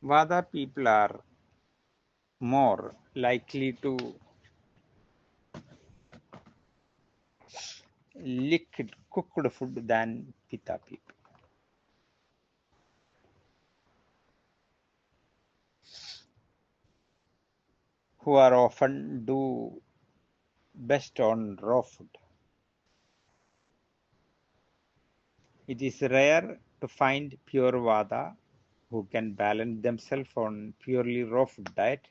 Vada people are more likely to liquid cooked food than Pitta people. Who are often do best on raw food. It is rare to find pure Vada who can balance themselves on purely raw food diet,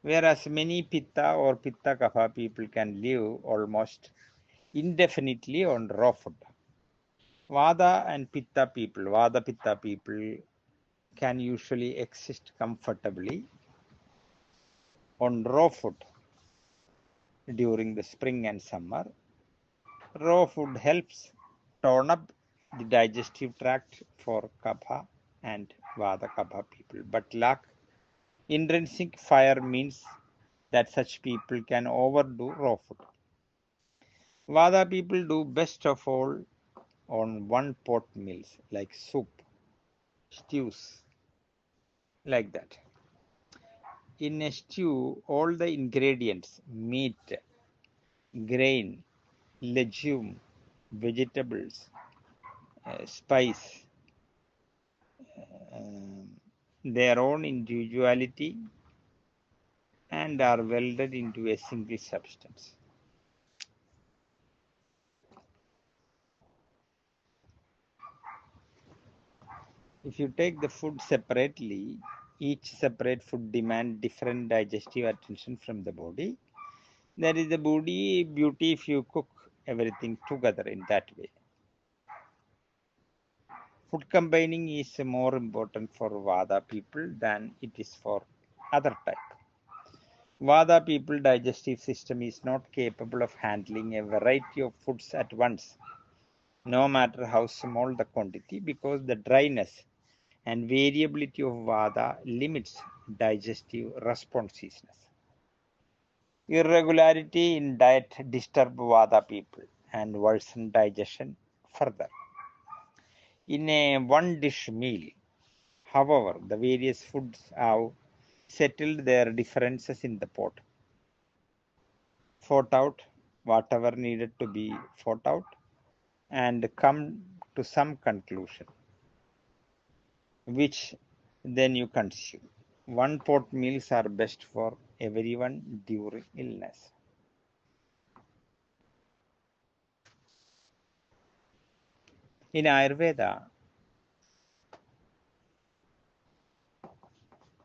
whereas many Pitta or Pitta Kapha people can live almost indefinitely on raw food. Vada Pitta people can usually exist comfortably on raw food during the spring and summer. Raw food helps tone up the digestive tract for Kapha and Vada Kapha people, but lack intrinsic fire means that such people can overdo raw food. Vada people do best of all on one pot meals like soup, stews, like that. In a stew, all the ingredients meat, grain, legume, vegetables, spice, um, their own individuality and are welded into a single substance. If you take the food separately, each separate food demands different digestive attention from the body. That is the beauty if you cook everything together in that way. Food combining is more important for Vada people than it is for other type. Vada people digestive system is not capable of handling a variety of foods at once, no matter how small the quantity, because the dryness and variability of Vada limits digestive responsiveness. Irregularity in diet disturb Vada people and worsen digestion further. In a one dish meal, however, the various foods have settled their differences in the pot, fought out whatever needed to be fought out, and come to some conclusion, which then you consume. One pot meals are best for everyone during illness. In Ayurveda,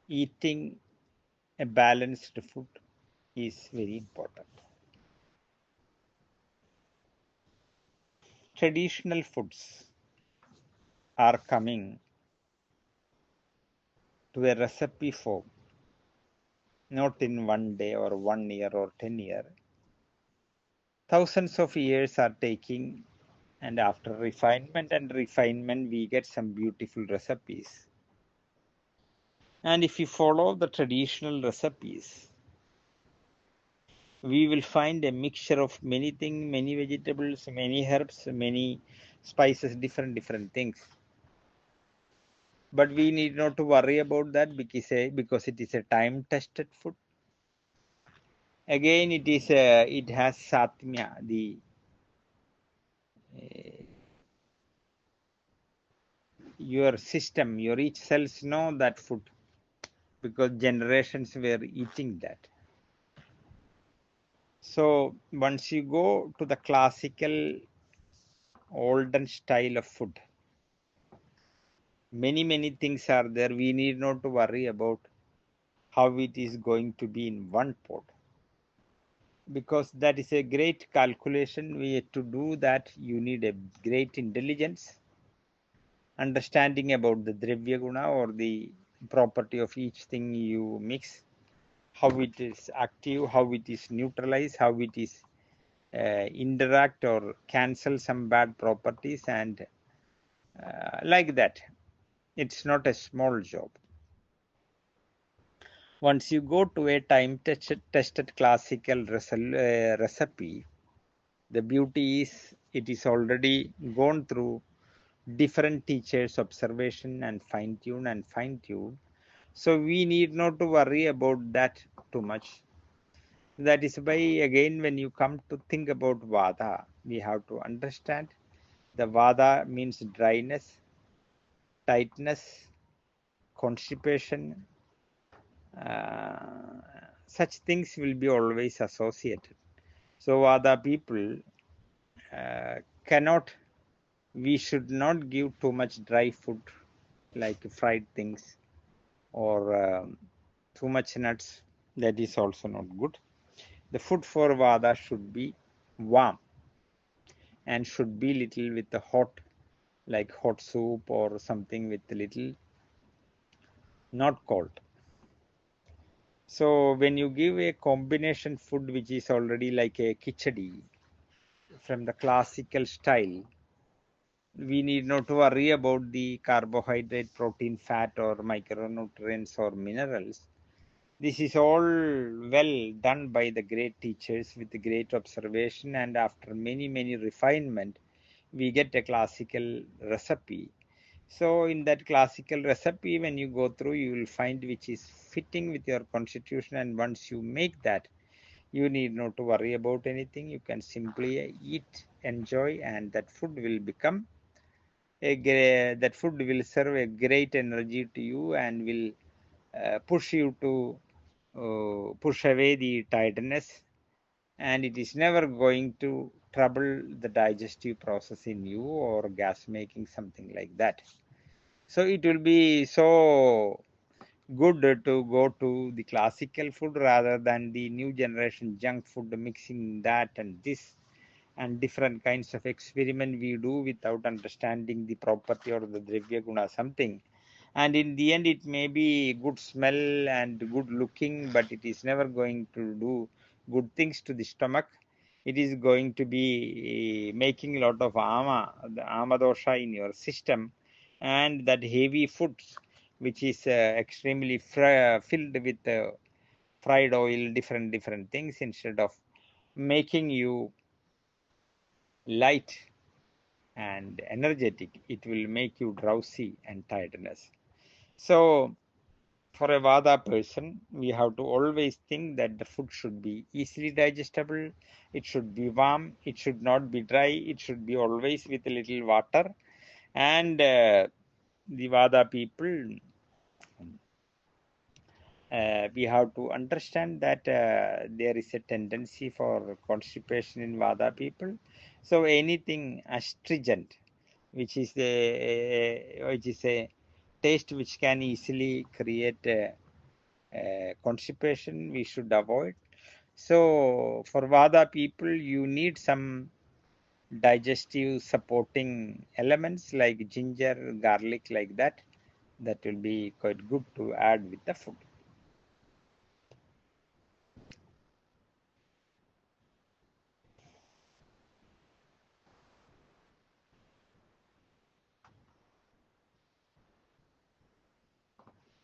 eating a balanced food is very important. Traditional foods are coming to a recipe form, not in one day or 1 year or 10 years. Thousands of years are taking, and after refinement and refinement, we get some beautiful recipes. And if we follow the traditional recipes, we will find a mixture of many things, many vegetables, many herbs, many spices, different things. But we need not to worry about that because it is a time-tested food. Again, it has satmya, the your system, your each cells know that food because generations were eating that. So once you go to the classical olden style of food, many things are there. We need not to worry about how it is going to be in one pot, because that is a great calculation. To do that, you need a great intelligence, understanding about the Dravya Guna or the property of each thing you mix, how it is active, how it is neutralized, how it is interact or cancel some bad properties, and like that. It's not a small job. Once you go to a time-tested classical recipe, the beauty is it is already gone through different teachers' observation and fine tune. So we need not to worry about that too much. That is why, again, when you come to think about Vada, we have to understand the Vada means dryness, tightness, constipation. Uh, Such things will be always associated. So Vada people cannot, we should not give too much dry food like fried things or too much nuts. That is also not good. The food for Vada should be warm and should be little with the hot, like hot soup or something with a little, not cold. So when you give a combination food which is already like a khichdi from the classical style, we need not to worry about the carbohydrate, protein, fat, or micronutrients or minerals. This is all well done by the great teachers with great observation, and after many refinement, we get a classical recipe. So in that classical recipe, when you go through, you will find which is fitting with your constitution, and once you make that, you need not to worry about anything. You can simply eat, enjoy, and that food will become that food will serve a great energy to you and will push you to push away the tiredness, and it is never going to trouble the digestive process in you or gas making, something like that. So it will be so good to go to the classical food rather than the new generation junk food, mixing that and this and different kinds of experiment we do without understanding the property or the dravya guna something. And in the end, it may be good smell and good looking, but it is never going to do good things to the stomach. It is going to be making a lot of the ama dosha in your system, and that heavy foods, which is extremely filled with fried oil, different things, instead of making you light and energetic, it will make you drowsy and tiredness. So for a Vada person, we have to always think that the food should be easily digestible, it should be warm, it should not be dry, it should be always with a little water. And the Vada people, we have to understand that there is a tendency for constipation in Vada people. So anything astringent, which is a taste which can easily create constipation, we should avoid. So for Vada people, you need some digestive supporting elements like ginger, garlic, like that. That will be quite good to add with the food.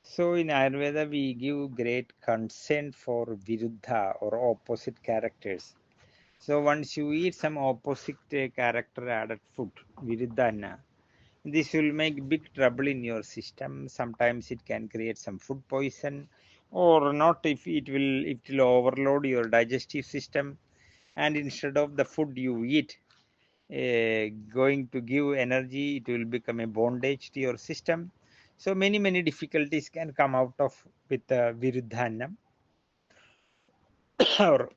So in Ayurveda, we give great consent for Viruddha or opposite characters. So once you eat some opposite character added food, Viruddhana, this will make big trouble in your system. Sometimes it can create some food poison, or not, if it will overload your digestive system, and instead of the food you eat going to give energy, it will become a bondage to your system. So many difficulties can come out of with Viruddhanam or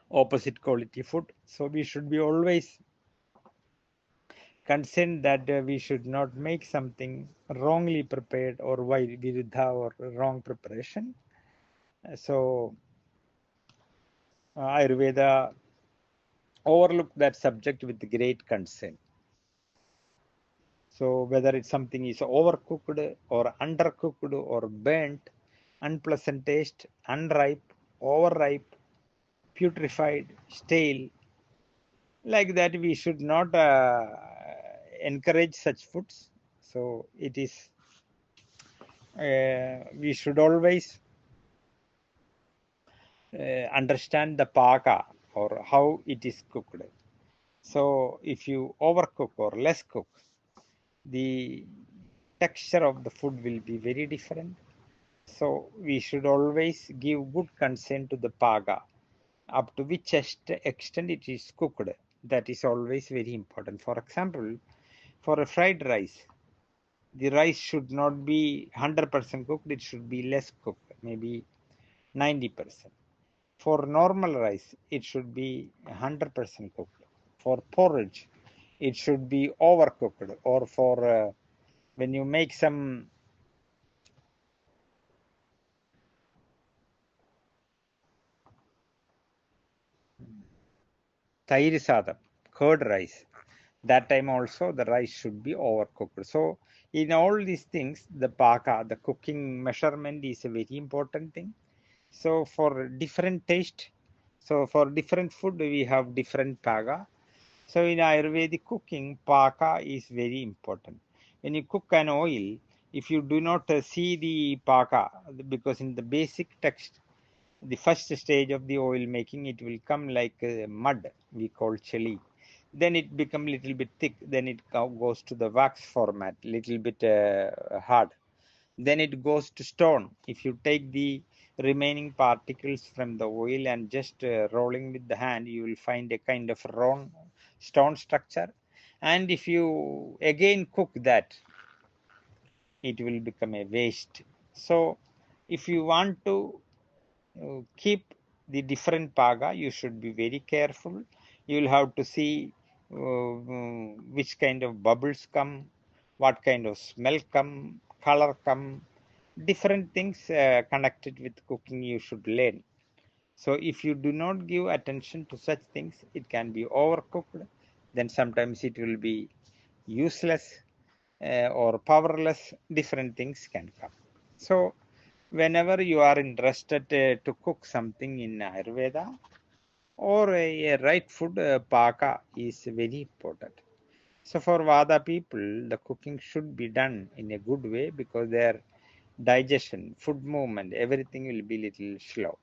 opposite quality food. So we should be always concerned that we should not make something wrongly prepared or viruddha or wrong preparation. So Ayurveda overlook that subject with great concern. So whether it's something is overcooked or undercooked or burnt, unpleasant taste, unripe, overripe, putrefied, stale, like that, we should not encourage such foods. So it is we should always understand the paka or how it is cooked. So if you overcook or less cook, the texture of the food will be very different. So we should always give good consent to the paga, up to which extent it is cooked. That is always very important. For example, for a fried rice, the rice should not be 100% cooked, it should be less cooked, maybe 90%. For normal rice, it should be 100% cooked. For porridge, it should be overcooked. Or for when you make some tairi sadam, curd rice, that time also the rice should be overcooked. So in all these things, the paka, the cooking measurement is a very important thing. So for different taste, so for different food, we have different paga. So in Ayurvedic cooking, paka is very important. When you cook an oil, if you do not see the paka, because in the basic text, the first stage of the oil making, it will come like mud, we call chili. Then it become little bit thick. Then it goes to the wax format, little bit hard. Then it goes to stone. If you take the remaining particles from the oil and just rolling with the hand, you will find a kind of round stone structure. And if you again cook that, it will become a waste. So if you want to keep the different paga, you should be very careful. You will have to see which kind of bubbles come, what kind of smell come, color come, different things connected with cooking you should learn. So if you do not give attention to such things, it can be overcooked. Then sometimes it will be useless or powerless. Different things can come. So whenever you are interested to cook something in Ayurveda or a right food, paka is very important. So for Vada people, the cooking should be done in a good way because their digestion, food movement, everything will be little slow.